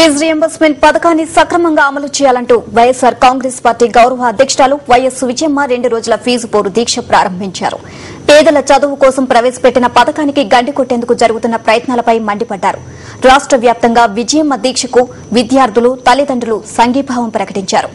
Fee reimbursement పథకాన్ని సక్రమంగా అమలు చేయాలంటూ వైఎస్సార్ కాంగ్రెస్ పార్టీ గౌరవ అధ్యక్షురాలు వైఎస్ విజయమ్మ 2 రోజుల ఫీజు పోరు దీక్ష ప్రారంభించారు. పేదల చదువు కోసం ప్రవేశపెట్టిన పథకానికి గండి కొట్టేందుకు జరుగుతున్న ప్రయత్నాలపై మండిపడ్డారు. రాష్ట్ర వ్యాప్తంగా విజయమ్మ దీక్షకు విద్యార్థులు, తల్లిదండ్రులు సంఘీభావం ప్రకటించారు.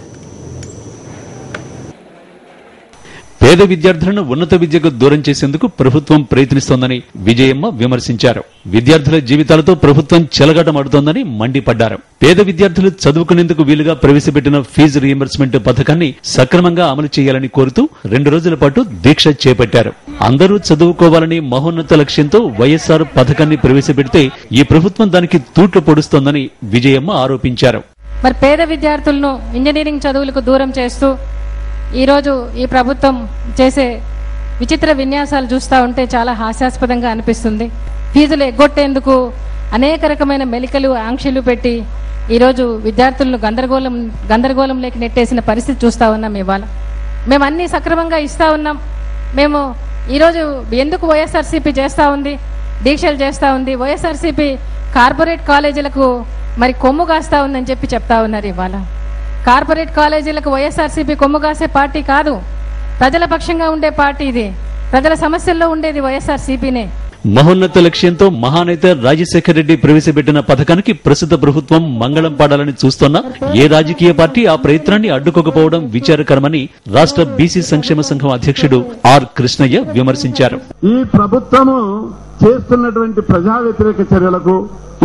పేద విద్యార్థులను ఉన్నత విద్యకు దూరం చేసేందుకు ప్రభుత్వం ప్రయత్నిస్తోందని విజయమ్మ విమర్శించారు. విద్యార్థుల జీవితాలతో ప్రభుత్వం చెలగాటమాడుతోందని మండిపడ్డారు. పేద విద్యార్థులు చదువుకునేందుకు వీలుగా ప్రవేశపెట్టిన ఫీజు రియంబర్స్మెంట్ పథకాన్ని సక్రమంగా అమలు చేయాలని కోరుతూ 2 రోజుల పాటు దీక్ష చేపట్టారు. అందరూ చదువుకోవాలని మహోన్నత లక్ష్యంతో వైఎస్సార్ పథకాన్ని ప్రవేశపెడితే ఈ ప్రభుత్వం దానికి తూట్లు పొడుస్తోందని విజయమ్మ ఆరోపించారు. మరి పేద విద్యార్థులను ఇంజనీరింగ్ చదువులకు దూరం చేస్తూ ఈరోజు ఈ ప్రభుత్వం చేసే విచిత్ర విన్యాసాలు చూస్తూ ఉంటే చాలా హాస్యాస్పదంగా అనిపిస్తుంది. ఫీజులు ఎగ్గొట్టేందుకు అనేక రకమైన మెలికలు, ఆంక్షలు పెట్టి ఈరోజు విద్యార్థులను గందరగోళంలోకి నెట్టేసిన పరిస్థితి చూస్తూ ఉన్నాం. ఇవాళ మేము అన్ని సక్రమంగా ఇస్తా ఉన్నాం. మేము ఈరోజు ఎందుకు వైఎస్ఆర్సీపీ చేస్తూ ఉంది, దీక్షలు చేస్తూ ఉంది, వైఎస్ఆర్సీపీ కార్పొరేట్ కాలేజీలకు మరి కొమ్ము కాస్తా ఉందని చెప్పి చెప్తా ఉన్నారు. ఇవాళ కార్పొరేట్ కాలేజీలకు వైఎస్ఆర్సీపీ కొమ్ము కాసే పార్టీ కాదు, ప్రజల పక్షంగా ఉండే పార్టీ. ఇది ప్రజల సమస్యల్లో ఉండేది వైఎస్ఆర్సీపీనే. మహోన్నత లక్ష్యంతో మహానేత రాజశేఖర రెడ్డి ప్రవేశపెట్టిన పథకానికి ప్రస్తుత ప్రభుత్వం మంగళం పాడాలని చూస్తున్నా ఏ రాజకీయ పార్టీ ఆ ప్రయత్నాన్ని అడ్డుకోకపోవడం విచారకరమని రాష్ట్ర బీసీ సంక్షేమ సంఘం అధ్యక్షుడు ఆర్ కృష్ణయ్య విమర్శించారు. ఈ ప్రభుత్వము చేస్తున్నటువంటి ప్రజా వ్యతిరేక చర్యలకు,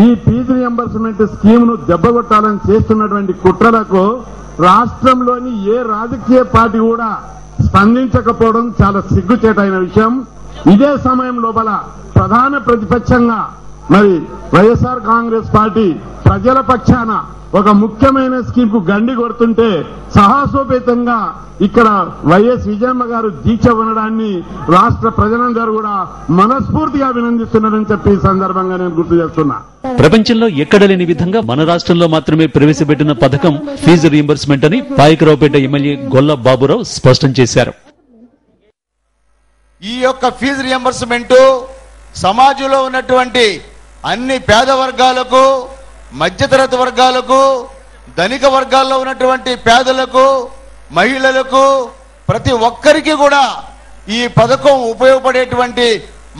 ఈ ఫీజు రియంబర్స్మెంట్ స్కీమ్ ను దెబ్బగొట్టాలని చేస్తున్నటువంటి కుట్రలకు రాష్ట్రంలోని ఏ రాజకీయ పార్టీ కూడా స్పందించకపోవడం చాలా సిగ్గుచేటైన విషయం. ఇదే సమయం లోపల ప్రధాన ప్రతిపక్షంగా మరి వైఎస్ఆర్ కాంగ్రెస్ పార్టీ ప్రజల పక్షాన ఒక ముఖ్యమైన స్కీమ్ కు గండి కొడుతుంటే సాహసోపేతంగా ఇక్కడ వైఎస్ విజయమ్మ గారు దీక్ష ఉండడాన్ని రాష్ట్ర ప్రజలందరూ కూడా మనస్ఫూర్తిగా అభినందిస్తున్నారని చెప్పి ఈ సందర్భంగా నేను గుర్తు చేస్తున్నా. ప్రపంచంలో ఎక్కడ లేని విధంగా మన రాష్ట్రంలో మాత్రమే ప్రవేశపెట్టిన పథకం ఫీజు రియంబర్స్మెంట్ అని పాయకరావుపేట ఎమ్మెల్యే గొల్ల బాబురావు స్పష్టం చేశారు. ఈ యొక్క ఫీజు రియంబర్స్మెంట్ సమాజంలో ఉన్నటువంటి అన్ని పేద వర్గాలకు, మధ్యతరగతి వర్గాలకు, ధనిక వర్గాల్లో ఉన్నటువంటి పేదలకు, మహిళలకు, ప్రతి ఒక్కరికి కూడా ఈ పథకం ఉపయోగపడేటువంటి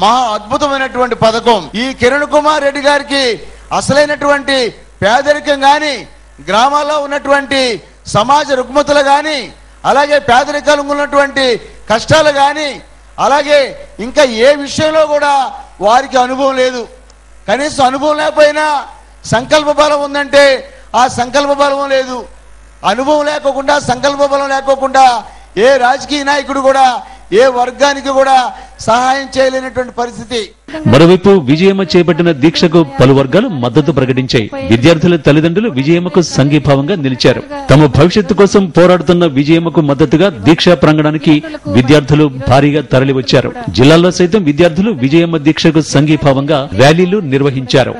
మహా అద్భుతమైనటువంటి పథకం. ఈ కిరణ్ కుమార్ రెడ్డి గారికి అసలైనటువంటి పేదరికం గాని, గ్రామాల్లో ఉన్నటువంటి సమాజ రుగ్మతలు గాని, అలాగే పేదరికాలు ఉన్నటువంటి కష్టాలు గాని, అలాగే ఇంకా ఏ విషయంలో కూడా వారికి అనుభవం లేదు. కనీసం అనుభవం లేకపోయినా సంకల్ప బలం ఉందంటే ఆ సంకల్ప బలం లేదు. అనుభవం లేకోకుండా, సంకల్ప బలం లేకోకుండా ఏ రాజకీయ నాయకుడు కూడా ఏ వర్గానికి కూడా సహాయం చేయలేనటువంటి పరిస్థితి. మరోవైపు విజయమ్మ చేపట్టిన దీక్షకు పలు వర్గాలు మద్దతు ప్రకటించాయి. విద్యార్థుల తల్లిదండ్రులు విజయమ్మకు సంఘీభావంగా నిలిచారు. తమ భవిష్యత్తు కోసం పోరాడుతున్న విజయమ్మకు మద్దతుగా దీక్షా ప్రాంగణానికి విద్యార్థులు భారీగా తరలివచ్చారు. జిల్లాల్లో సైతం విద్యార్థులు విజయమ్మ దీక్షకు సంఘీభావంగా ర్యాలీలు నిర్వహించారు.